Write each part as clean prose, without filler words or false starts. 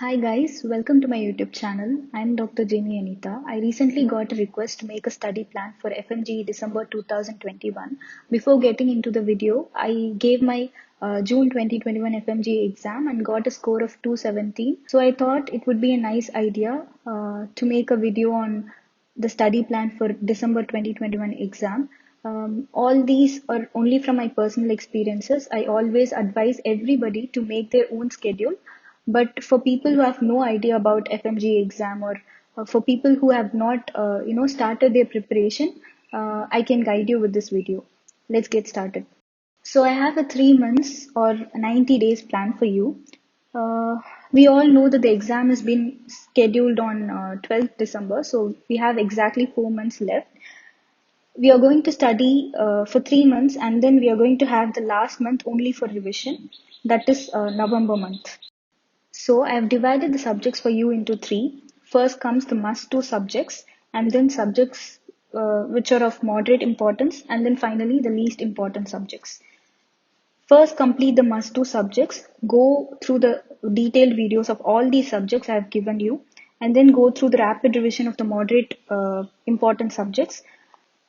Hi guys, welcome to my YouTube channel. I'm Dr. Jamie Anita. I recently got a request to make a study plan for FMGE December 2021. Before getting into the video, I gave my June 2021 FMGE exam and got a score of 217. So I thought it would be a nice idea to make a video on the study plan for December 2021 exam. All these are only from my personal experiences. I always advise everybody to make their own schedule, but for people who have no idea about FMG exam, or for people who have not, started their preparation, I can guide you with this video. Let's get started. So I have a 3 months or 90 days plan for you. Uh, we all know that the exam has been scheduled on 12th December, so we have exactly 4 months left. We are going to study for 3 months, and then we are going to have the last month only for revision. That is November month. So I have divided the subjects for you into three. First comes the must-do subjects, and then subjects which are of moderate importance, and then finally the least important subjects. First, complete the must-do subjects. Go through the detailed videos of all these subjects I have given you, and then go through the rapid revision of the moderate important subjects.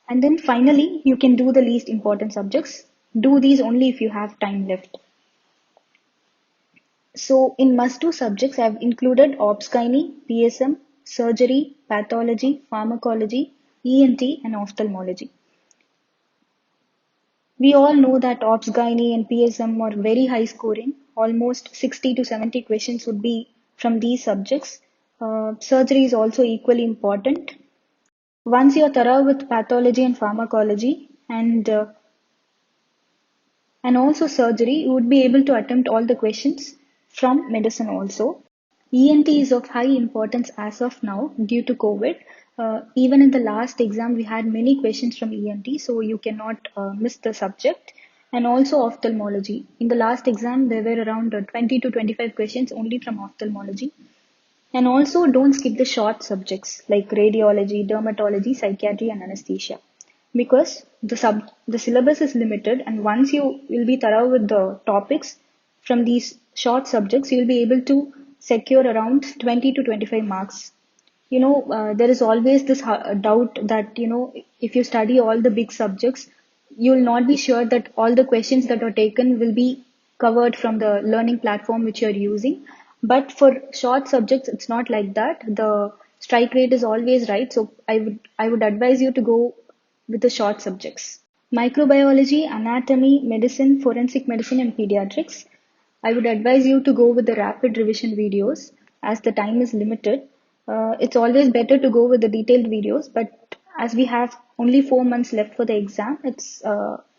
And then finally, you can do the least important subjects. Do these only if you have time left. So in must-do subjects, I've included obs-gynae, PSM, surgery, pathology, pharmacology, ENT, and ophthalmology. We all know that obs-gynae and PSM are very high scoring. Almost 60 to 70 questions would be from these subjects. Surgery is also equally important. Once you're thorough with pathology and pharmacology and also surgery, you would be able to attempt all the questions from medicine also. ENT is of high importance as of now due to COVID. Even in the last exam, we had many questions from ENT, so you cannot miss the subject. And also ophthalmology. In the last exam, there were around 20 to 25 questions only from ophthalmology. And also don't skip the short subjects like radiology, dermatology, psychiatry, and anesthesia. Because the syllabus is limited, and once you will be thorough with the topics from these short subjects, you'll be able to secure around 20 to 25 marks. There is always this doubt that, if you study all the big subjects, you'll not be sure that all the questions that are taken will be covered from the learning platform which you're using. But for short subjects, it's not like that. The strike rate is always right. So I would advise you to go with the short subjects. Microbiology, anatomy, medicine, forensic medicine, and pediatrics. I would advise you to go with the rapid revision videos as the time is limited. It's always better to go with the detailed videos, but as we have only 4 months left for the exam, it's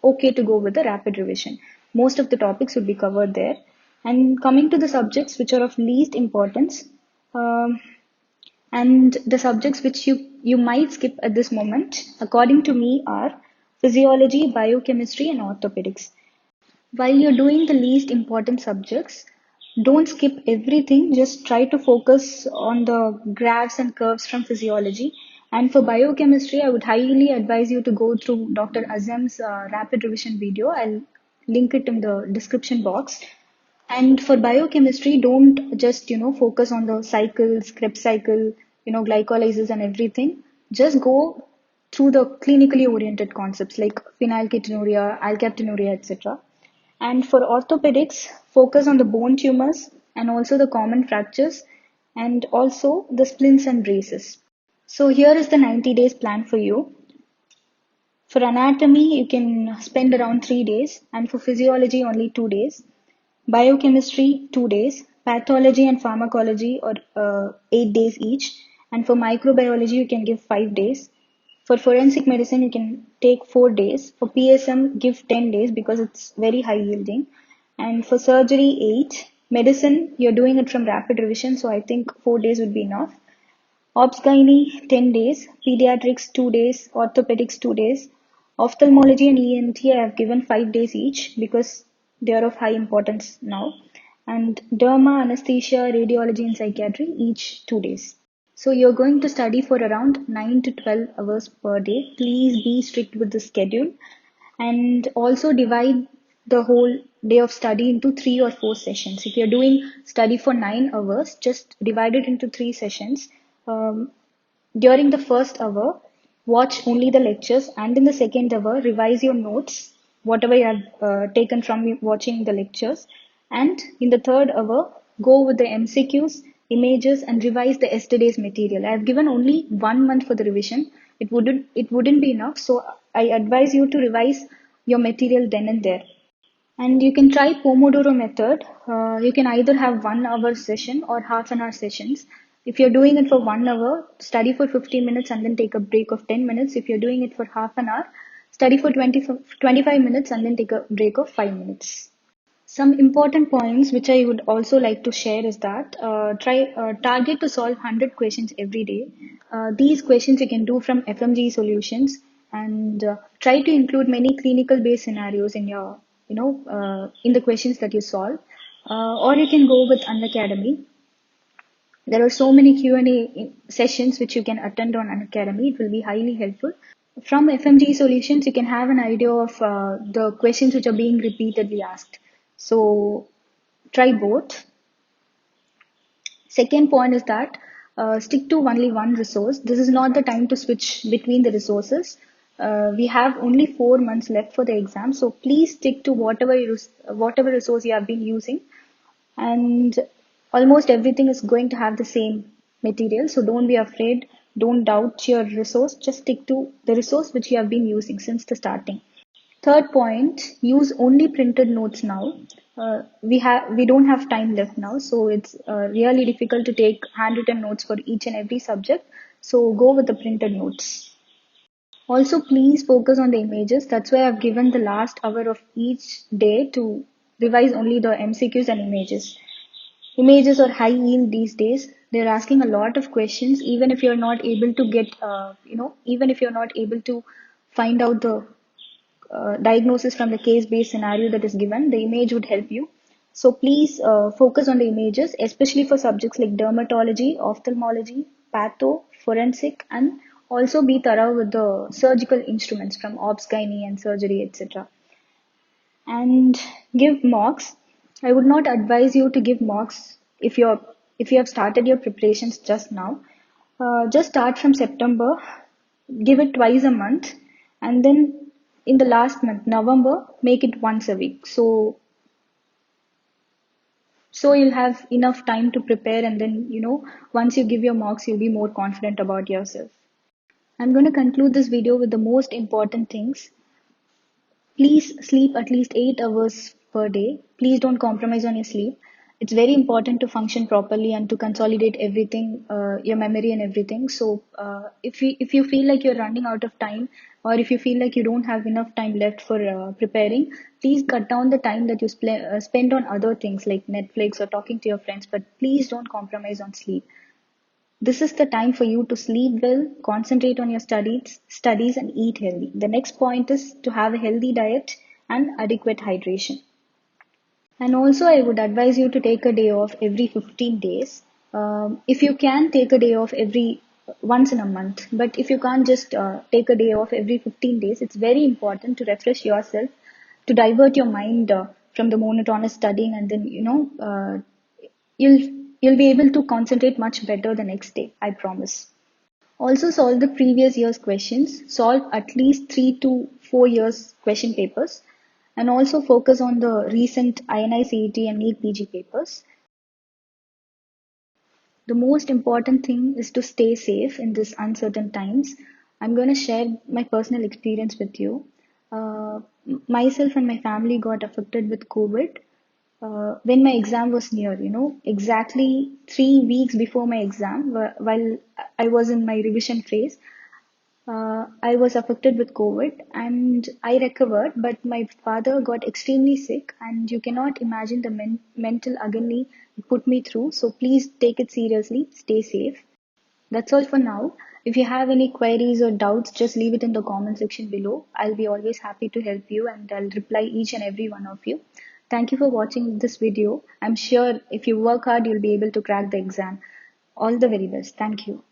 okay to go with the rapid revision. Most of the topics would be covered there. And coming to the subjects which are of least importance, um, and the subjects which you might skip at this moment, according to me, are physiology, biochemistry, and orthopedics. While you're doing the least important subjects, don't skip everything. Just try to focus on the graphs and curves from physiology. And for biochemistry, I would highly advise you to go through Dr. Azam's rapid revision video. I'll link it in the description box. And for biochemistry, don't just, focus on the cycles, Krebs cycle, glycolysis and everything. Just go through the clinically oriented concepts like phenylketonuria, alkaptonuria, etc. And for orthopedics, focus on the bone tumors and also the common fractures and also the splints and braces. So here is the 90 days plan for you. For anatomy, you can spend around 3 days, and for physiology, only 2 days. Biochemistry, 2 days. Pathology and pharmacology, or 8 days each. And for microbiology, you can give 5 days. For forensic medicine, you can take 4 days. For PSM, give 10 days because it's very high yielding. And for surgery, 8. Medicine, you're doing it from rapid revision, so I think 4 days would be enough. Obs-gynae, 10 days. Pediatrics, 2 days. Orthopedics, 2 days. Ophthalmology and ENT, I have given 5 days each because they are of high importance now. And derma, anesthesia, radiology, and psychiatry, each 2 days. So you're going to study for around 9 to 12 hours per day. Please be strict with the schedule and also divide the whole day of study into 3 or 4 sessions. If you're doing study for 9 hours, just divide it into 3 sessions. Um, During the first hour, watch only the lectures, and in the second hour, revise your notes, whatever you have taken from watching the lectures. And in the third hour, go with the MCQs, images, and revise the yesterday's material. I have given only 1 month for the revision. It wouldn't be enough, so I advise you to revise your material then and there. And you can try Pomodoro method. You can either have 1 hour session or half an hour sessions. If you're doing it for 1 hour, study for 15 minutes and then take a break of 10 minutes. If you're doing it for half an hour, study for 25 minutes and then take a break of 5 minutes. Some important points which I would also like to share is that try target to solve 100 questions every day. These questions you can do from FMG solutions, and try to include many clinical based scenarios in your in the questions that you solve. Or you can go with Unacademy. There are so many Q&A sessions which you can attend on Unacademy. It will be highly helpful. From FMG solutions, you can have an idea of the questions which are being repeatedly asked. So try both. Second point is that stick to only one resource. This is not the time to switch between the resources. We have only 4 months left for the exam, so please stick to whatever resource you have been using, and almost everything is going to have the same material. So don't be afraid. Don't doubt your resource. Just stick to the resource which you have been using since the starting. Third point, use only printed notes now. We don't have time left now, so it's really difficult to take handwritten notes for each and every subject. So go with the printed notes. Also, please focus on the images. That's why I've given the last hour of each day to revise only the MCQs and images. Images are high yield these days. They're asking a lot of questions, even if you're not able to even if you're not able to find out the diagnosis from the case-based scenario that is given, the image would help you. So please focus on the images, especially for subjects like dermatology, ophthalmology, patho, forensic, and also be thorough with the surgical instruments from obs, gynae, and surgery, etc. And give mocks. I would not advise you to give mocks if you have started your preparations just now. Just start from September, give it twice a month, and then in the last month, November, make it once a week. So you'll have enough time to prepare, and then once you give your mocks, you'll be more confident about yourself. I'm going to conclude this video with the most important things. Please sleep at least 8 hours per day. Please don't compromise on your sleep. It's very important to function properly and to consolidate everything, your memory and everything. So, if you feel like you're running out of time, or if you feel like you don't have enough time left for preparing, please cut down the time that you spend on other things like Netflix or talking to your friends. But please don't compromise on sleep. This is the time for you to sleep well, concentrate on your studies, and eat healthy. The next point is to have a healthy diet and adequate hydration. And also, I would advise you to take a day off every 15 days. If you can, take a day off every once in a month. But if you can't, just take a day off every 15 days. It's very important to refresh yourself, to divert your mind from the monotonous studying, and then you'll you'll be able to concentrate much better the next day. I promise. Also, solve the previous year's questions. Solve at least 3 to 4 years question papers, and also focus on the recent INI CET and NEET PG papers. The most important thing is to stay safe in these uncertain times. I'm going to share my personal experience with you. Myself and my family got affected with COVID when my exam was near, exactly 3 weeks before my exam, while I was in my revision phase. I was affected with COVID and I recovered, but my father got extremely sick, and you cannot imagine the mental agony it put me through. So please take it seriously, stay safe. That's all for now. If you have any queries or doubts, just leave it in the comment section below. I'll be always happy to help you, and I'll reply each and every one of you. Thank you for watching this video. I'm sure if you work hard, you'll be able to crack the exam. All the very best. Thank you.